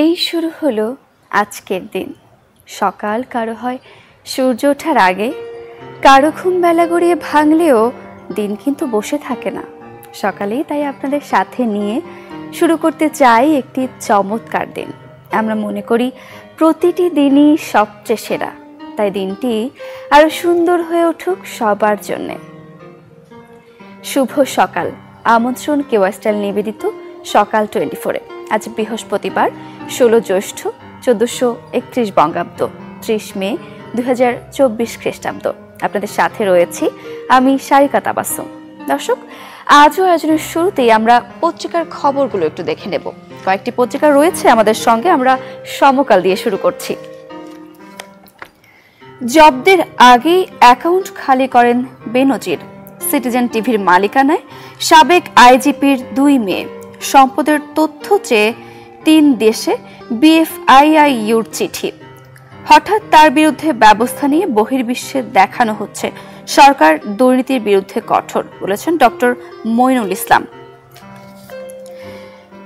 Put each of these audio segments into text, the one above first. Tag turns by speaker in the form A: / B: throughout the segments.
A: এই শুরু হলো আজকের দিন। সকাল কারো হয় সূর্য ওঠার আগে, কারো ঘুম বেলা গড়িয়ে ভাঙলেও দিন কিন্তু বসে থাকে না। সকালেই তাই আপনাদের সাথে নিয়ে শুরু করতে চাই একটি চমৎকার দিন। আমরা মনে করি প্রতিটি দিনই সবচেয়ে সেরা, তাই দিনটি আরো সুন্দর হয়ে উঠুক সবার জন্যে। শুভ সকাল, আমন্ত্রণ কেওয়া স্টাইল নিবেদিত সকাল 24-এ। আজ বৃহস্পতিবার 16 জ্যৈষ্ঠ 1431 বঙ্গাব্দ, 30 মে 2024 খ্রিস্টাব্দ। আপনাদের সাথে রয়েছি আমি সারিকা তাবাসসুম। দর্শক, আজও আয়োজনের শুরুতেই আমরা পত্রিকার খবরগুলো একটু দেখে নেব। কয়েকটি পত্রিকা রয়েছে আমাদের সঙ্গে, আমরা সমকাল দিয়ে শুরু করছি। জব্দের আগেই অ্যাকাউন্ট খালি করেন বেনজির। সিটিজেন টিভির মালিকানায় সাবেক আইজিপির 2 মেয়ে। সম্পদের তথ্য চেয়ে 3 দেশে বিএফআইআইইউর চিঠি। হঠাৎ তার বিরুদ্ধে ব্যবস্থা নিয়ে বহির্বিশ্বে দেখানো হচ্ছে সরকার দুর্নীতির বিরুদ্ধে কঠোর, বলেছেন ডক্টর মইনুল ইসলাম।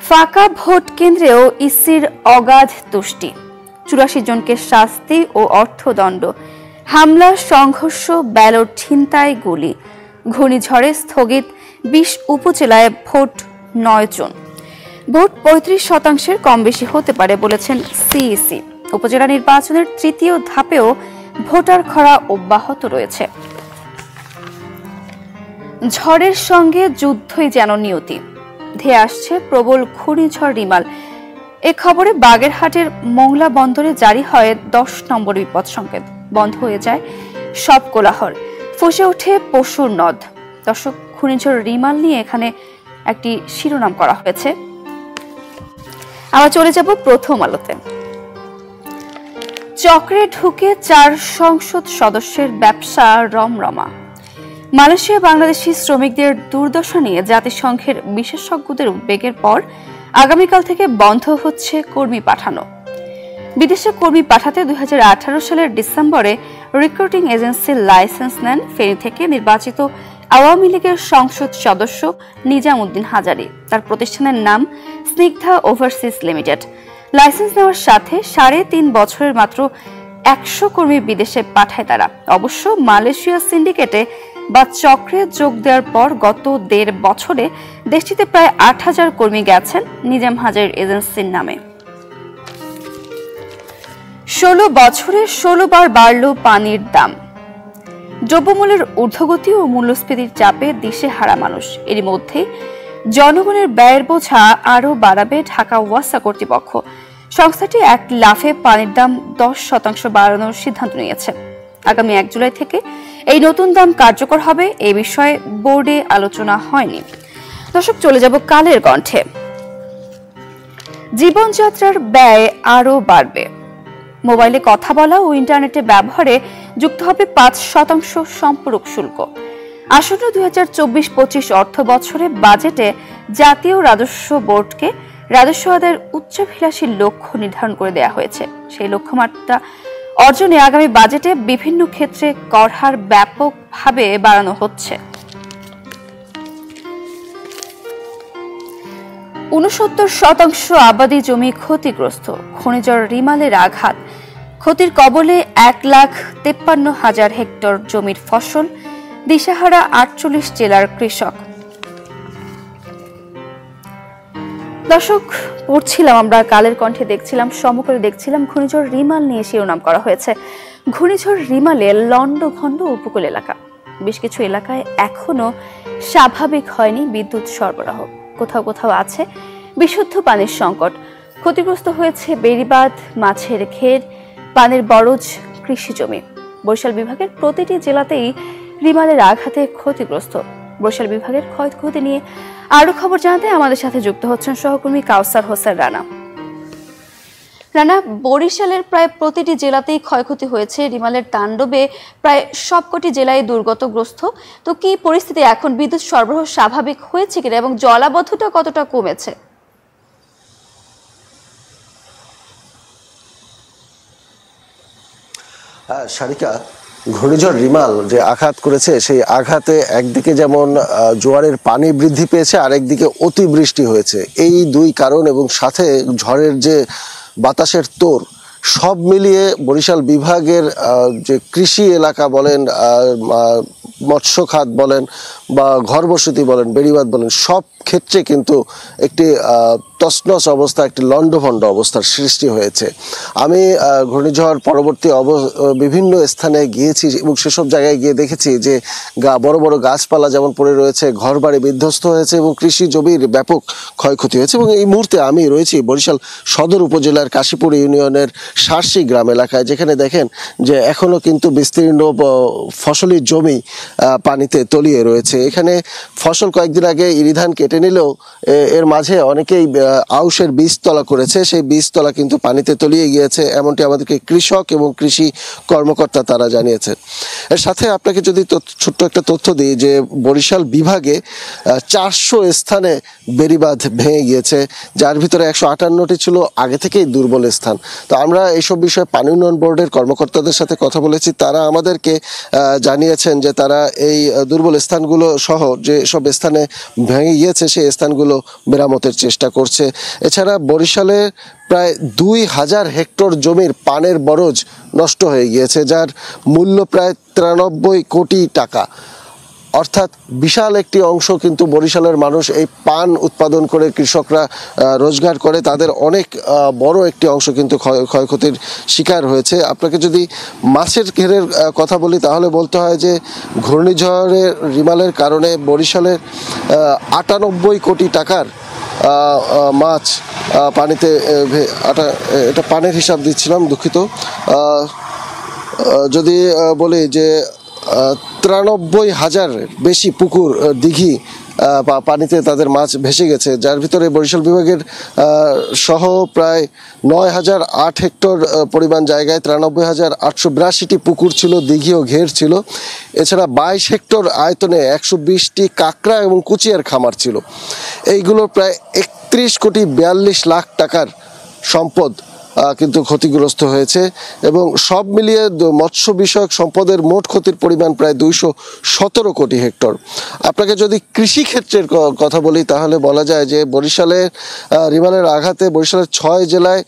A: ফাঁকা ভোট কেন্দ্রেও ইসির অগাধ তুষ্টি, 84 জনকে শাস্তি ও অর্থদণ্ড। হামলা, সংঘর্ষ, ব্যালট ছিনতাই, গুলি। ঘূর্ণিঝড়ে স্থগিত 20 উপজেলায় ভোট 9 জন। ভোট 35% কম বেশি হতে পারে বলেছেন সিইসি। উপজেলা নির্বাচনের 3য় ধাপেও ভোটার খরা অব্যাহত রয়েছে। ঝড়ের সঙ্গে যুদ্ধই যেন নিয়তি, ধেয়ে আসছে প্রবল ঘূর্ণিঝড় রিমাল। এ খবরে বাগেরহাটের মোংলা বন্দরে জারি হয় 10 নম্বর বিপদ সংকেত। বন্ধ হয়ে যায় সব কোলাহল, ফুঁসে ওঠে পশুর নদ। দর্শক, ঘূর্ণিঝড় রিমাল নিয়ে এখানে একটি শিরোনাম করা হয়েছে। আমরা চলে যাব প্রথম আলোতে। চক্রে ঢুকে 4 সংসদ সদস্যের ব্যবসা রমরমা। মালয়েশিয়া বাংলাদেশি শ্রমিকদের দুর্দশা নিয়ে জাতিসংঘের বিশেষজ্ঞদের উদ্বেগের পর আগামীকাল থেকে বন্ধ হচ্ছে কর্মী পাঠানো। বিদেশে কর্মী পাঠাতে 2018 সালের ডিসেম্বরে রিক্রুটিং এজেন্সির লাইসেন্স নেন ফেনী থেকে নির্বাচিত আওয়ামী লীগের সংসদ সদস্য নিজাম উদ্দিন হাজারী। তার প্রতিষ্ঠানের নাম স্নিগ্ধা ওভারসিজ লিমিটেড। লাইসেন্স নেওয়ার সাথে 3.5 বছরের মাত্র 100 কর্মী বিদেশে পাঠায় তারা। অবশ্য মালয়েশিয়া সিন্ডিকেটে বা চক্রে যোগ দেওয়ার পর গত 1.5 বছরে দেশটিতে প্রায় 8000 কর্মী গেছেন নিজাম হাজারীর এজেন্সির নামে। 16 বছরে 16 বার বাড়ল পানির দাম। দ্রব্যমূল্যের ঊর্ধ্বগতি ও মূল্যস্ফীতির চাপে দিশেহারা মানুষ। এরই মধ্যে জনগণের ব্যয়ের বোঝা আরও বাড়াবে ঢাকা ওয়াসা কর্তৃপক্ষ। সংস্থাটি এক লাফে পানির দাম 10% বাড়ানোর সিদ্ধান্ত নিয়েছে। আগামী 1 জুলাই থেকে এই নতুন দাম কার্যকর হবে। এই বিষয়ে বোর্ডে আলোচনা হয়নি। দর্শক, চলে যাব কালের কণ্ঠে। জীবনযাত্রার ব্যয় আরও বাড়বে। মোবাইলে কথা বলা ও ইন্টারনেটে ব্যবহারে যুক্ত হবে 5% সম্পূরক শুল্ক। আসন্ন 2024-25 অর্থ বছরে বাজেটে জাতীয় রাজস্ব বোর্ডকে রাজস্ব আদায়ের উচ্চাভিলাষী লক্ষ্য নির্ধারণ করে দেওয়া হয়েছে। সেই লক্ষ্যমাত্রা অর্জনে আগামী বাজেটে বিভিন্ন ক্ষেত্রে কর হার ব্যাপকভাবে বাড়ানো হচ্ছে। 69% আবাদি জমি ক্ষতিগ্রস্ত। ঘূর্ণিঝড় রিমালের আঘাত, ক্ষতির কবলে 1,53,000 হেক্টর জমির ফসল, দিশাহারা 48 জেলার কৃষক। দর্শক, পড়ছিলাম আমরা কালের কণ্ঠে, দেখছিলাম সমকালে, দেখছিলাম ঘূর্ণিঝড় রিমাল নিয়ে শিরোনাম করা হয়েছে। ঘূর্ণিঝড় রিমালে লন্ডভন্ড উপকূল এলাকা। বেশ কিছু এলাকায় এখনো স্বাভাবিক হয়নি বিদ্যুৎ সরবরাহ। কোথাও কোথাও আছে বিশুদ্ধ পানির সংকট। ক্ষতিগ্রস্ত হয়েছে বেড়িবাঁধ, মাছের ঘের, পানির বরজ, কৃষি জমি। বরিশাল বিভাগের প্রতিটি জেলাতেই রিমালের আঘাতে ক্ষতিগ্রস্ত। বরিশাল বিভাগের ক্ষয়ক্ষতি নিয়ে আরো খবর জানাতে আমাদের সাথে যুক্ত হচ্ছেন সহকর্মী কাউসার হোসেন রানা। রানা, বরিশালের প্রায় প্রতিটি জেলাতেই ক্ষয়ক্ষতি হয়েছে রিমালের তাণ্ডবে। প্রায় সবকটি জেলায় দুর্গতগ্রস্ত। তো কি পরিস্থিতি এখন? বিদ্যুৎ সরবরাহ স্বাভাবিক হয়েছে কিনা এবং জলাবদ্ধতা কতটা কমেছে?
B: সারিকা, ঘূর্ণিঝড় রিমাল যে আঘাত করেছে সেই আঘাতে একদিকে যেমন জোয়ারের পানি বৃদ্ধি পেয়েছে, আরেকদিকে অতিবৃষ্টি হয়েছে। এই দুই কারণ এবং সাথে ঝড়ের যে বাতাসের তোড়, সব মিলিয়ে বরিশাল বিভাগের যে কৃষি এলাকা বলেন, মৎস্য খাত বলেন বা ঘরবসতি বলেন, বেড়িবাঁধ বলেন, সব ক্ষেত্রে কিন্তু একটি তছনছ অবস্থা, একটি লণ্ডভণ্ড অবস্থার সৃষ্টি হয়েছে। আমি ঘূর্ণিঝড় পরবর্তী বিভিন্ন স্থানে গিয়েছি এবং সেসব জায়গায় গিয়ে দেখেছি যে বড় বড় গাছপালা যেমন পড়ে রয়েছে, ঘরবাড়ি বিধ্বস্ত হয়েছে এবং কৃষি জমির ব্যাপক ক্ষয়ক্ষতি হয়েছে। এবং এই মুহূর্তে আমি রয়েছি বরিশাল সদর উপজেলার কাশীপুর ইউনিয়নের সারসি গ্রাম এলাকায়, যেখানে দেখেন যে এখনও কিন্তু বিস্তীর্ণ ফসলি জমি পানিতে তলিয়ে রয়েছে। এখানে ফসল কয়েকদিন আগে ইরিধান কেটে নিলেও এর মাঝে অনেকেই আউশের বীজতলা করেছে, সেই বীজতলা কিন্তু পানিতে তলিয়ে গিয়েছে, এমনটি আমাদেরকে কৃষক এবং কৃষি কর্মকর্তা তারা জানিয়েছে। এর সাথে আপনাকে যদি ছোট্ট একটা তথ্য দিই যে বরিশাল বিভাগে 400 স্থানে বেড়িবাঁধ ভেঙে গিয়েছে, যার ভিতরে 158টি ছিল আগে থেকেই দুর্বল স্থান। তো আমরা এইসব বিষয়ে পানি উন্নয়ন বোর্ডের কর্মকর্তাদের সাথে কথা বলেছি, তারা আমাদেরকে জানিয়েছেন যে তারা এই দুর্বল স্থানগুলো সহ যে সব স্থানে ভেঙে গিয়েছে সেই স্থানগুলো মেরামতের চেষ্টা করছে। এছাড়া বরিশালে প্রায় 2000 হেক্টর জমির পানের বরজ নষ্ট হয়ে গিয়েছে, যার মূল্য প্রায় 93 কোটি টাকা। অর্থাৎ বিশাল একটি অংশ কিন্তু বরিশালের মানুষ এই পান উৎপাদন করে, কৃষকরা রোজগার করে, তাদের অনেক বড় একটি অংশ কিন্তু ক্ষয়ক্ষতির শিকার হয়েছে। আপনাকে যদি মাছের ঘেরের কথা বলি তাহলে বলতে হয় যে ঘূর্ণিঝড়ের রিমালের কারণে বরিশালের 98 কোটি টাকার মাছ পানিতে, এটা পানের হিসাব দিচ্ছিলাম, দুঃখিত। যদি বলি যে 93,000 বেশি পুকুর, দিঘি পানিতে তাদের মাছ ভেসে গেছে, যার ভিতরে বরিশাল বিভাগের সহ প্রায় 9,008 হেক্টর পরিমাণ জায়গায় 93,882টি পুকুর ছিল, দিঘি ও ঘের ছিল। এছাড়া 22 হেক্টর আয়তনে 120টি কাঁকড়া এবং কুচিয়ার খামার ছিল। এইগুলো প্রায় 31 কোটি 42 লাখ টাকার সম্পদ কিন্তু ক্ষতিগ্রস্ত হয়েছে। এবং সব মিলিয়ে মৎস্য বিষয়ক সম্পদের মোট ক্ষতির পরিমাণ প্রায় 217 কোটি হেক্টর। আপনাকে যদি কৃষি ক্ষেত্রের কথা বলি তাহলে বলা যায় যে বরিশালের রিমালের আঘাতে বরিশালের 6 জেলায়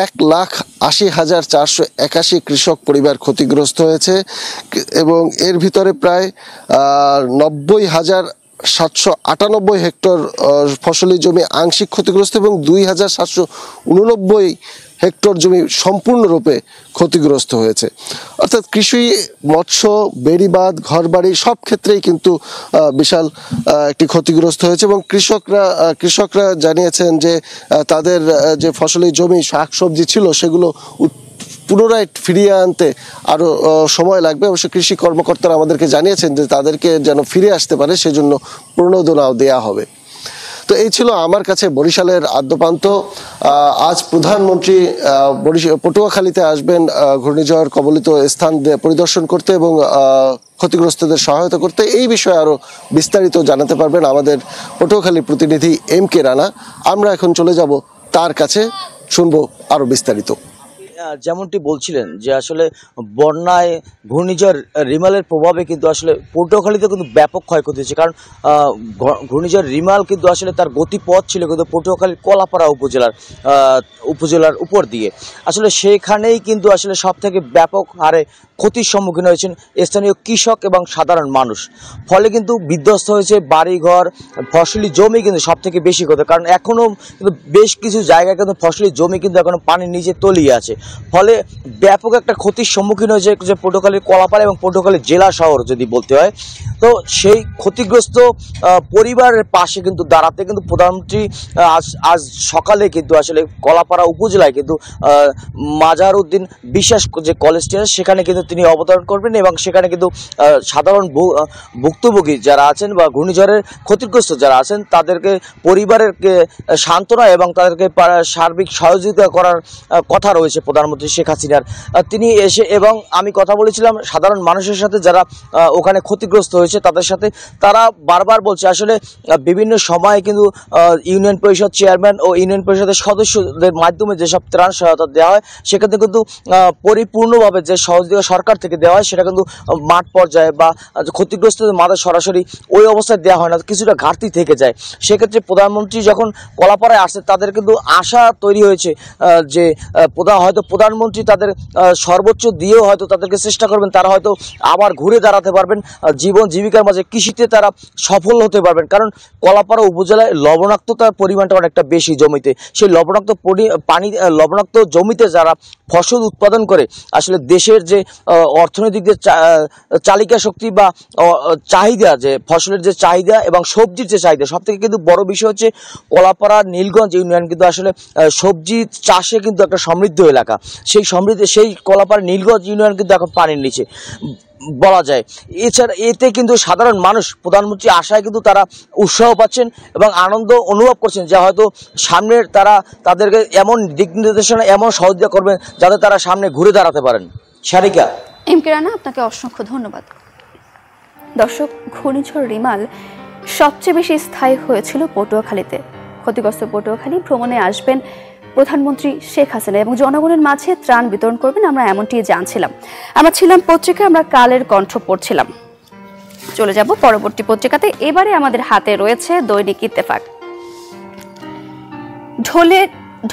B: 1,80,481 কৃষক পরিবার ক্ষতিগ্রস্ত হয়েছে এবং এর ভিতরে প্রায় 90,798 হেক্টর ফসলি জমি আংশিক ক্ষতিগ্রস্ত এবং 2,789 হেক্টর জমি সম্পূর্ণরূপে ক্ষতিগ্রস্ত হয়েছে। অর্থাৎ কৃষি, মৎস্য, বেড়িবাঁধ, ঘরবাড়ি সব ক্ষেত্রেই কিন্তু বিশাল একটি ক্ষতিগ্রস্ত হয়েছে। এবং কৃষকরা জানিয়েছেন যে তাদের যে ফসলি জমি, শাকসবজি ছিল সেগুলো পুনরায় ফিরিয়ে আনতে আরও সময় লাগবে। অবশ্য কৃষি কর্মকর্তারা আমাদেরকে জানিয়েছেন যে তাদেরকে যেন ফিরে আসতে পারে সেজন্য প্রণোদনাও দেওয়া হবে। তো এই ছিল আমার কাছে বরিশালের আদ্যপান্ত। আজ প্রধানমন্ত্রী পটুয়াখালীতে আসবেন ঘূর্ণিঝড় কবলিত স্থান পরিদর্শন করতে এবং ক্ষতিগ্রস্তদের সহায়তা করতে। এই বিষয়ে আরও বিস্তারিত জানাতে পারবেন আমাদের পটুয়াখালী প্রতিনিধি MK রানা। আমরা এখন চলে যাব তার কাছে, শুনবো আরও বিস্তারিত।
C: যেমনটি বলছিলেন যে আসলে বন্যায় ঘূর্ণিঝড় রিমালের প্রভাবে কিন্তু আসলে পটুয়াখালীতে কিন্তু ব্যাপক ক্ষয়ক্ষতি হয়েছে। কারণ ঘূর্ণিঝড় রিমাল কিন্তু আসলে তার গতিপথ ছিল কিন্তু পটুয়াখালীর কলাপাড়া উপজেলার উপর দিয়ে। আসলে সেখানেই কিন্তু আসলে সব থেকে ব্যাপক হারে ক্ষতির সম্মুখীন হয়েছেন স্থানীয় কৃষক এবং সাধারণ মানুষ। ফলে কিন্তু বিধ্বস্ত হয়েছে বাড়িঘর, ফসলি জমি কিন্তু সব থেকে বেশি ক্ষতি। কারণ এখনও কিন্তু বেশ কিছু জায়গায় কিন্তু ফসলি জমি কিন্তু এখনও পানির নিচে তলিয়ে আছে। ফলে ব্যাপক একটা ক্ষতির সম্মুখীন হয়েছে যে পটুয়াখালীর কলাপাড়া এবং পটুয়াখালী জেলা শহর যদি বলতে হয়। তো সেই ক্ষতিগ্রস্ত পরিবারের পাশে কিন্তু দাঁড়াতে কিন্তু প্রধানমন্ত্রী আজ সকালে কিন্তু আসলে কলাপাড়া উপজেলায় কিন্তু মাজার উদ্দিন বিশ্বাস যে কলেজটি আছে সেখানে কিন্তু তিনি অবতরণ করবেন এবং সেখানে কিন্তু সাধারণ ভুক্তভোগী যারা আছেন বা ঘূর্ণিঝড়ের ক্ষতিগ্রস্ত যারা আছেন তাদেরকে পরিবারের সান্ত্বনা এবং তাদেরকে সার্বিক সহযোগিতা করার কথা রয়েছে প্রধানমন্ত্রী শেখ হাসিনার। তিনি এসে এবং আমি কথা বলেছিলাম সাধারণ মানুষের সাথে, যারা ওখানে ক্ষতিগ্রস্ত হয়েছে তাদের সাথে। তারা বারবার বলছে আসলে বিভিন্ন সময়ে কিন্তু ইউনিয়ন পরিষদ চেয়ারম্যান ও ইউনিয়ন পরিষদের সদস্যদের মাধ্যমে যেসব ত্রাণ সহায়তা দেওয়া হয় সেক্ষেত্রে কিন্তু পরিপূর্ণভাবে যে সহযোগিতা সরকার থেকে দেওয়া হয় সেটা কিন্তু মাঠ পর্যায়ে বা ক্ষতিগ্রস্তদের মাঝে সরাসরি ওই অবস্থায় দেওয়া হয় না, কিছুটা ঘাটতি থেকে যায়। সেক্ষেত্রে প্রধানমন্ত্রী যখন কলাপাড়ায় আসছে তাদের কিন্তু আশা তৈরি হয়েছে যে হয়তো প্রধানমন্ত্রী তাদের সর্বোচ্চ দিয়েও হয়তো তাদেরকে চেষ্টা করবেন, তারা হয়তো আবার ঘুরে দাঁড়াতে পারবেন, জীবন জীবিকার মাঝে কৃষিতে তারা সফল হতে পারবেন। কারণ কলাপাড়া উপজেলায় লবণাক্ততার পরিমাণটা অনেকটা বেশি জমিতে। সেই লবণাক্ত জমিতে যারা ফসল উৎপাদন করে আসলে দেশের যে অর্থনৈতিক যে চালিকা শক্তি বা চাহিদা, যে ফসলের যে চাহিদা এবং সবজির যে চাহিদা, সব থেকে কিন্তু বড় বিষয় হচ্ছে কলাপাড়া নীলগঞ্জ ইউনিয়ন কিন্তু আসলে সবজি চাষে কিন্তু একটা সমৃদ্ধ এলাকা। সেই কলাপাড়া নীলগঞ্জ ইউনিয়ন কিন্তু এখন পানির নিচে বলা যায়। এছাড়া এতে কিন্তু সাধারণ মানুষ প্রধানমন্ত্রী আশায় কিন্তু তারা উৎসাহ পাচ্ছেন এবং আনন্দ অনুভব করছেন যে হয়তো সামনের তাদেরকে এমন দিক নির্দেশনা, এমন সহযোগিতা করবেন যাতে তারা সামনে ঘুরে দাঁড়াতে পারেন। সারিকা,
A: এম কে রানা, আপনাকে অসংখ্য ধন্যবাদ। দর্শক, ঘূর্ণিঝড় রিমাল সবচেয়ে বেশি স্থায়ী হয়েছিল পটুয়াখালীতে। ক্ষতিগ্রস্ত পটুয়াখালী ভ্রমণে আসবেন প্রধানমন্ত্রী শেখ হাসিনা এবং জনগণের মাঝে ত্রাণ বিতরণ করবেন, আমরা এমনটি জানছিলাম। আমরা ছিলাম পত্রিকায়, আমরা কালের কণ্ঠ পড়ছিলাম। চলে যাব পরবর্তী পত্রিকাতে। এবারে আমাদের হাতে রয়েছে দৈনিক ইত্তেফাক।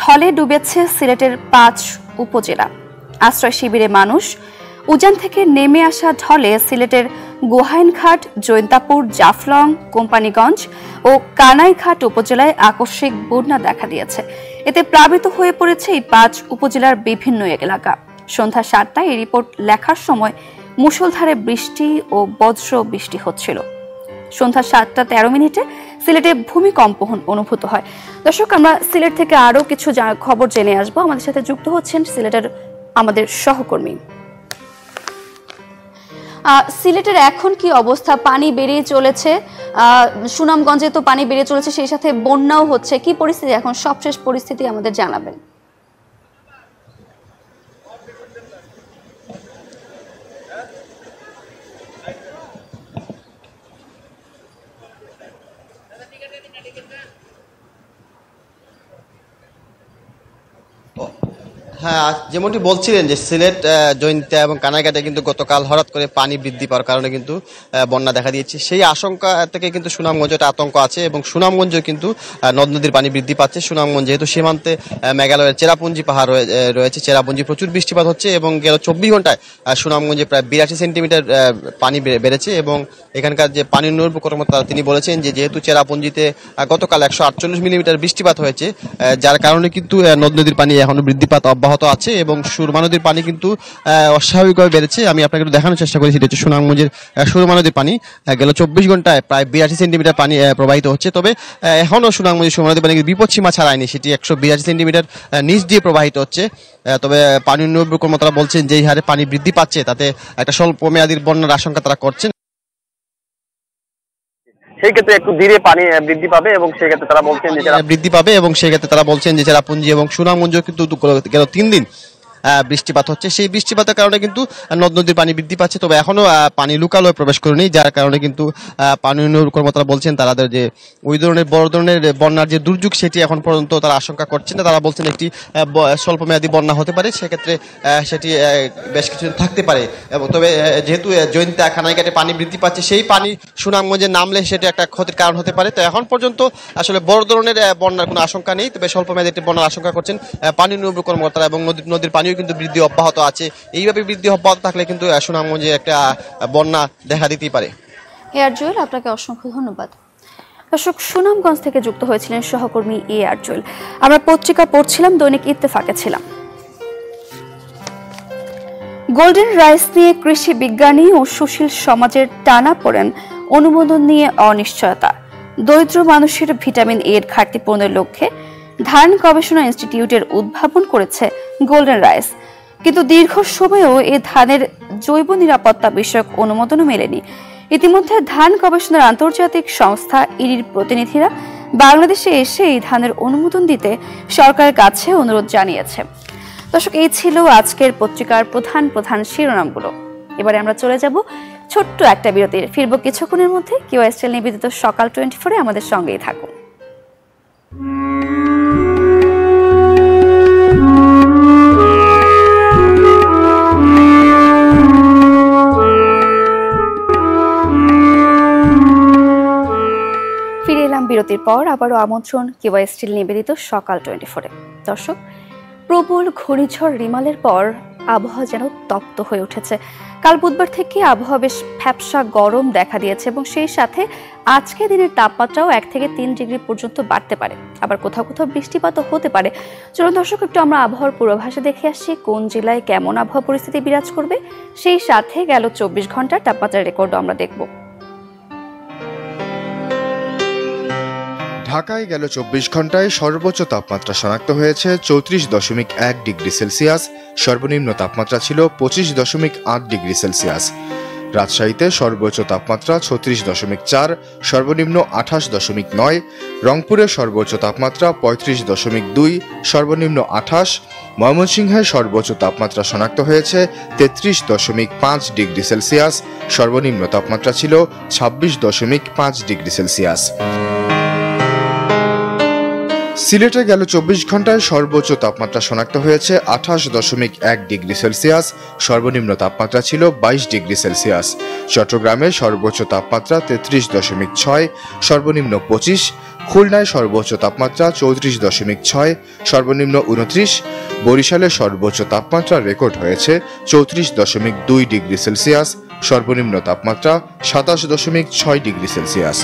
A: ঢলে ডুবেছে সিলেটের 5 উপজেলা। আশ্রয় শিবিরে মানুষ। উজান থেকে নেমে আসা ঢলে সিলেটের গোহাইনঘাট, জৈন্তাপুর, জাফলং, কোম্পানিগঞ্জ ও কানাইঘাট উপজেলায় আকস্মিক বন্যা দেখা দিয়েছে। এতে প্লাবিত হয়ে পড়েছে এই 5 উপজেলার বিভিন্ন এলাকা। সন্ধ্যা 7টায় এই রিপোর্ট লেখার সময় মুষলধারে বৃষ্টি ও বজ্র বৃষ্টি হচ্ছিল। সন্ধ্যা 7:13 সিলেটে ভূমিকম্প অনুভূত হয়। দর্শক, আমরা সিলেট থেকে আরো কিছু খবর জেনে আসবো। আমাদের সাথে যুক্ত হচ্ছেন সিলেটের আমাদের সহকর্মী। সিলেটের এখন কি অবস্থা? পানি বেড়ে চলেছে, সুনামগঞ্জে তো পানি বেড়ে চলেছে, সেই সাথে বন্যাও হচ্ছে। কি পরিস্থিতি এখন? সবশেষ পরিস্থিতি আমাদের জানাবেন।
D: হ্যাঁ, যেমনটি বলছিলেন যে সিলেট, জৈন্তা এবং কানাইঘাটে কিন্তু গতকাল হঠাৎ করে পানি বৃদ্ধি পাওয়ার কারণে কিন্তু বন্যা দেখা দিয়েছে। সেই আশঙ্কা থেকে কিন্তু সুনামগঞ্জে একটা আতঙ্ক আছে এবং সুনামগঞ্জে কিন্তু নদ নদীর পানি বৃদ্ধি পাচ্ছে। সুনামগঞ্জ যেহেতু সীমান্তে মেঘালয়ের চেরাপুঞ্জি পাহাড় রয়েছে, চেরাপুঞ্জি প্রচুর বৃষ্টিপাত হচ্ছে এবং গেল 24 ঘন্টায় সুনামগঞ্জে প্রায় 82 সেন্টিমিটার পানি বেড়েছে। এবং এখানকার যে পানি উন্নয়ন কর্মকর্তা তিনি বলেছেন যে যেহেতু চেরাপুঞ্জিতে গতকাল 148 মিলিমিটার বৃষ্টিপাত হয়েছে, যার কারণে কিন্তু নদ নদীর পানি এখনো বৃদ্ধিপাত অব্যাহত আছে এবং সুরমা নদীর পানি কিন্তু অস্বাভাবিকভাবে বেড়েছে। আমি আপনাকে একটু দেখানোর চেষ্টা করেছি, এটা হচ্ছে সুনামগঞ্জের সুরমা নদীর পানি। গেল 24 ঘন্টায় প্রায় 82 সেন্টিমিটার পানি প্রবাহিত হচ্ছে। তবে এখনও সুনামগঞ্জের সুরমা নদীর পানি বিপদসীমা ছাড়ায়নি, সেটি 182 সেন্টিমিটার নিচ দিয়ে প্রবাহিত হচ্ছে। তবে পানি উন্নয়ন কর্মকর্তারা বলছেন যে এই হারে পানি বৃদ্ধি পাচ্ছে তাতে একটা স্বল্প মেয়াদীর বন্যার আশঙ্কা তারা করছেন।
E: সেই ক্ষেত্রে একটু ধীরে পানি বৃদ্ধি পাবে এবং সেই ক্ষেত্রে তারা বলছেন যে চেরাপুঞ্জি এবং সুনামগঞ্জ কিন্তু গেল 3 দিন বৃষ্টিপাত হচ্ছে। সেই বৃষ্টিপাতের কারণে কিন্তু নদ নদীর পানি বৃদ্ধি পাচ্ছে। তবে এখনো পানি লুকালয়ে প্রবেশ করেনি, যার কারণে কিন্তু পানি উন্নয়ন কর্মকর্তারা বলছেন তাদের যে ওই ধরনের বড় ধরনের বন্যার যে দুর্যোগ সেটি এখন পর্যন্ত তারা আশঙ্কা করছেন না। তারা বলছেন একটি স্বল্পমেয়াদী বন্যা হতে পারে, সেক্ষেত্রে সেটি বেশ কিছু থাকতে পারে। এবং তবে যেহেতু জৈন্তা কানাইঘাটে পানি বৃদ্ধি পাচ্ছে, সেই পানি সুনামগঞ্জে নামলে সেটি একটা ক্ষতির কারণ হতে পারে। তো এখন পর্যন্ত আসলে বড় ধরনের বন্যার কোনো আশঙ্কা নেই, তবে স্বল্পমেয়াদী একটি বন্যার আশঙ্কা করছেন পানি উন্নয়ন কর্মকর্তারা। এবং নদীর পানিও কিন্তু বৃদ্ধি অব্যাহত আছে। এইভাবে বৃদ্ধি অব্যাহত থাকলে কিন্তু সুনামগঞ্জে একটা বন্যা দেখা দিতেই পারে।
A: এআর জুয়েল, আপনাকে অসংখ্য ধন্যবাদ। দর্শক, সুনামগঞ্জ থেকে যুক্ত হয়েছিলেন সহকর্মী এআর জুয়েল। আমরা পত্রিকা পড়ছিলাম, দৈনিক ইত্তেফাকে ছিলাম। গোল্ডেন রাইস নিয়ে কৃষি বিজ্ঞানী ও সুশীল সমাজের টানাপোড়েন, অনুমোদন নিয়ে অনিশ্চয়তা। দরিদ্র মানুষের ভিটামিন এর ঘাটতি পূরণের লক্ষ্যে ধান গবেষণা ইনস্টিটিউটের উদ্ভাবন করেছে গোল্ডেন রাইস, কিন্তু দীর্ঘ সময়েও এ ধানের জৈব নিরাপত্তা বিষয়ক অনুমোদনও মেলেনি। ইতিমধ্যে ধান গবেষণার আন্তর্জাতিক সংস্থা ইরির প্রতিনিধিরা বাংলাদেশে এসে এই ধানের অনুমোদন দিতে সরকারের কাছে অনুরোধ জানিয়েছে। দর্শক, এই ছিল আজকের পত্রিকার প্রধান প্রধান শিরোনামগুলো। এবারে আমরা চলে যাব ছোট্ট একটা বিরতির। ফিরব কিছুক্ষণের মধ্যে। QSL নিবেদিত সকাল 24-এ আমাদের সঙ্গেই থাকুন। ফিরে এলাম বিরতির পর। আবারও আমন্ত্রণ QSL নিবেদিত সকাল 24-এ। দর্শক, প্রবল ঘূর্ণিঝড় রিমালের পর আবহাওয়া যেন তপ্ত হয়ে উঠেছে। কাল বুধবার থেকে আবহাওয়া বেশ ফ্যাপসা গরম দেখা দিয়েছে এবং সেই সাথে আজকে দিনের তাপমাত্রাও 1 থেকে 3 ডিগ্রি পর্যন্ত বাড়তে পারে। আবার কোথাও কোথাও বৃষ্টিপাতও হতে পারে। চলুন দর্শক, একটু আমরা আবহাওয়ার পূর্বাভাসে দেখে আসি কোন জেলায় কেমন আবহাওয়া পরিস্থিতি বিরাজ করবে। সেই সাথে গেল 24 ঘন্টার তাপমাত্রার রেকর্ডও আমরা দেখব।
F: ঢাকায় গেল 24 ঘন্টায় সর্বোচ্চ তাপমাত্রা শনাক্ত হয়েছে 34.1 ডিগ্রি সেলসিয়াস। সর্বনিম্ন তাপমাত্রা ছিল 25.8 ডিগ্রি সেলসিয়াস। রাজশাহীতে সর্বোচ্চ তাপমাত্রা 36.4, সর্বনিম্ন 28.9। রংপুরে সর্বোচ্চ তাপমাত্রা 35.2, সর্বনিম্ন 28। ময়মনসিংহে সর্বোচ্চ তাপমাত্রা শনাক্ত হয়েছে 33.5 ডিগ্রি সেলসিয়াস। সর্বনিম্ন তাপমাত্রা ছিল 26.5 ডিগ্রি সেলসিয়াস। সিলেটে গেল 24 ঘন্টায় সর্বোচ্চ তাপমাত্রা শনাক্ত হয়েছে 28.1 ডিগ্রি সেলসিয়াস। সর্বনিম্ন তাপমাত্রা ছিল 22 ডিগ্রি সেলসিয়াস। চট্টগ্রামে সর্বোচ্চ তাপমাত্রা 33.6, সর্বনিম্ন 25। খুলনায় সর্বোচ্চ তাপমাত্রা 34.6, সর্বনিম্ন 29। বরিশালে সর্বোচ্চ তাপমাত্রা রেকর্ড হয়েছে 34.2 ডিগ্রি সেলসিয়াস। সর্বনিম্ন তাপমাত্রা 27.6 ডিগ্রি সেলসিয়াস।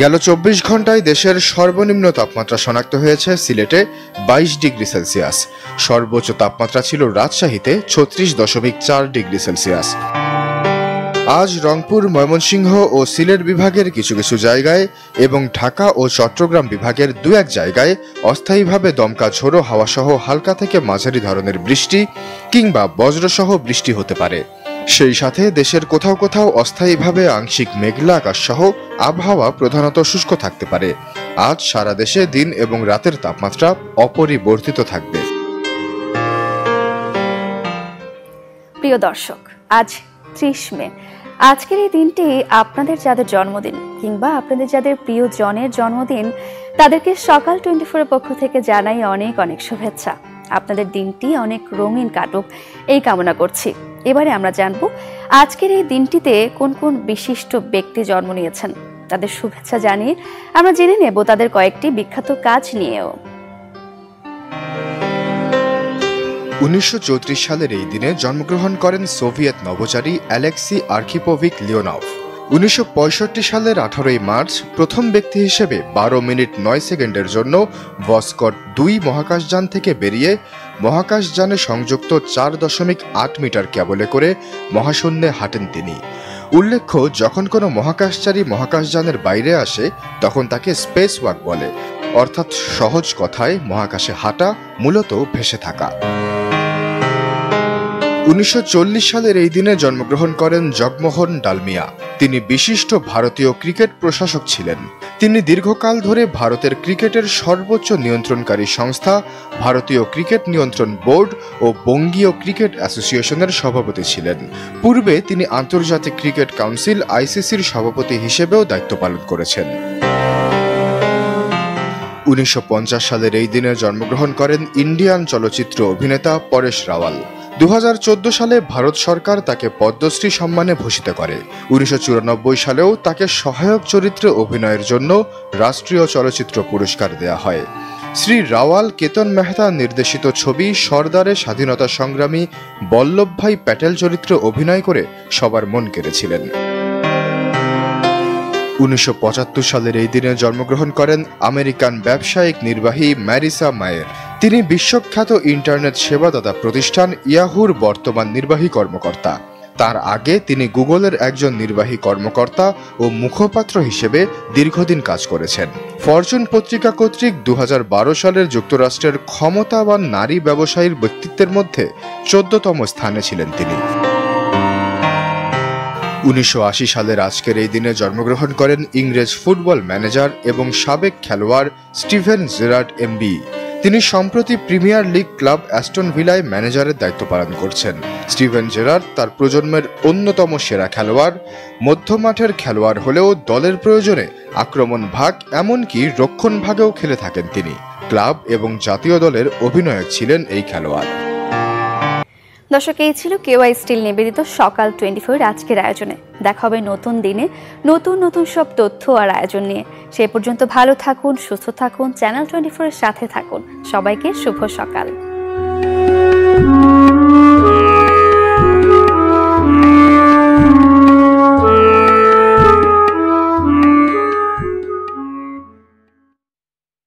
F: গেল 24 ঘন্টায় দেশের সর্বনিম্ন তাপমাত্রা শনাক্ত হয়েছে সিলেটে 22 ডিগ্রি সেলসিয়াস। সর্বোচ্চ তাপমাত্রা ছিল রাজশাহীতে 36.4 ডিগ্রি সেলসিয়াস। আজ রংপুর, ময়মনসিংহ ও সিলেট বিভাগের কিছু কিছু জায়গায় এবং ঢাকা ও চট্টগ্রাম বিভাগের 2-1 জায়গায় অস্থায়ীভাবে দমকা ঝোড়ো হাওয়াসহ হালকা থেকে মাঝারি ধরনের বৃষ্টি কিংবা বজ্রসহ বৃষ্টি হতে পারে। সেই সাথে দেশের কোথাও কোথাও অস্থায়ীভাবে আংশিক মেঘলা আকাশ সহ আবহাওয়া প্রধানত শুষ্ক থাকতে পারে। আজ সারা দেশে দিন এবং রাতের তাপমাত্রা অপরিবর্তিত থাকবে।
A: প্রিয় দর্শক, আজ 30 মে। আজকের এই দিনটি আপনাদের যাদের জন্মদিন কিংবা আপনাদের যাদের প্রিয় জনের জন্মদিন, তাদেরকে সকাল 24 পক্ষ থেকে জানাই অনেক অনেক শুভেচ্ছা। আপনাদের দিনটি অনেক রঙিন কাটুক এই কামনা করছি। এবারে আমরা জানব আজকের এই দিনটিতে কোন কোন বিশিষ্ট ব্যক্তি জন্ম নিয়েছেন। তাদের শুভেচ্ছা জানিয়ে আমরা জেনে নেব তাদের কয়েকটি বিখ্যাত কাজ নিয়েও।
F: 1934 সালের এই দিনে জন্মগ্রহণ করেন সোভিয়েত নভোচারী অ্যালেক্সি আর্খিপোভিক লিওনভ। 1965 সালের 18 মার্চ প্রথম ব্যক্তি হিসেবে 12 মিনিট 9 সেকেন্ডের জন্য ভস্কট 2 মহাকাশযান থেকে বেরিয়ে মহাকাশযানে সংযুক্ত 4.8 মিটার ক্যাবলে করে মহাশূন্যে হাঁটেন তিনি। উল্লেখ্য, যখন কোনো মহাকাশচারী মহাকাশযানের বাইরে আসে তখন তাকে স্পেস ওয়াক বলে, অর্থাৎ সহজ কথায় মহাকাশে হাঁটা, মূলত ভেসে থাকা। 1940 সালের এই দিনে জন্মগ্রহণ করেন জগমোহন ডালমিয়া। তিনি বিশিষ্ট ভারতীয় ক্রিকেট প্রশাসক ছিলেন। তিনি দীর্ঘকাল ধরে ভারতের ক্রিকেটের সর্বোচ্চ নিয়ন্ত্রণকারী সংস্থা ভারতীয় ক্রিকেট নিয়ন্ত্রণ বোর্ড ও বঙ্গীয় ক্রিকেট অ্যাসোসিয়েশনের সভাপতি ছিলেন। পূর্বে তিনি আন্তর্জাতিক ক্রিকেট কাউন্সিল ICCর সভাপতি হিসেবেও দায়িত্ব পালন করেছেন। 1950 সালের এই দিনে জন্মগ্রহণ করেন ইন্ডিয়ান চলচ্চিত্র অভিনেতা পরেশ রাওয়াল। 2014 সালে ভারত সরকার তাকে পদ্মশ্রী সম্মানে ভূষিত করে। 1994 সালেও তাকে সহায়ক চরিত্রে অভিনয়ের জন্য রাষ্ট্রীয় চলচ্চিত্র পুরস্কার দেয়া হয়। শ্রী রাওয়াল কেতন মেহতা নির্দেশিত ছবি সর্দারে স্বাধীনতা সংগ্রামী বল্লভভাই প্যাটেল চরিত্রে অভিনয় করে সবার মন কেড়েছিলেন। 1975 সালের এই দিনে জন্মগ্রহণ করেন আমেরিকান ব্যবসায়িক নির্বাহী ম্যারিসা মায়ের। তিনি বিশ্বখ্যাত ইন্টারনেট সেবাদাতা প্রতিষ্ঠান ইয়াহুর বর্তমান নির্বাহী কর্মকর্তা। তার আগে তিনি গুগলের একজন নির্বাহী কর্মকর্তা ও মুখপাত্র হিসেবে দীর্ঘদিন কাজ করেছেন। ফরচুন পত্রিকা কর্তৃক 2012 সালের যুক্তরাষ্ট্রের ক্ষমতাবান নারী ব্যবসায়ীর ব্যক্তিত্বের মধ্যে 14তম স্থানে ছিলেন তিনি। 1980 সালের আজকের এই দিনে জন্মগ্রহণ করেন ইংরেজ ফুটবল ম্যানেজার এবং সাবেক খেলোয়াড় স্টিভেন জেরার্ড MB। তিনি সম্প্রতি প্রিমিয়ার লিগ ক্লাব অ্যাস্টন ভিলায় ম্যানেজারের দায়িত্ব পালন করছেন। স্টিভেন জেরার্ড তার প্রজন্মের অন্যতম সেরা খেলোয়াড়। মধ্যমাঠের খেলোয়াড় হলেও দলের প্রয়োজনে আক্রমণ ভাগ এমনকি রক্ষণ ভাগেও খেলে থাকেন তিনি। ক্লাব এবং জাতীয় দলের অধিনায়ক ছিলেন এই খেলোয়াড়।
A: দর্শক, এই ছিল কেওয়াই স্টিল নিবেদিত সকাল 24 আজকের আয়োজনে। দেখা হবে নতুন দিনে নতুন নতুন সব তথ্য আর আয়োজন নিয়ে। সে পর্যন্ত ভালো থাকুন, সুস্থ থাকুন, চ্যানেল 24 এর সাথে থাকুন। সবাইকে শুভ সকাল।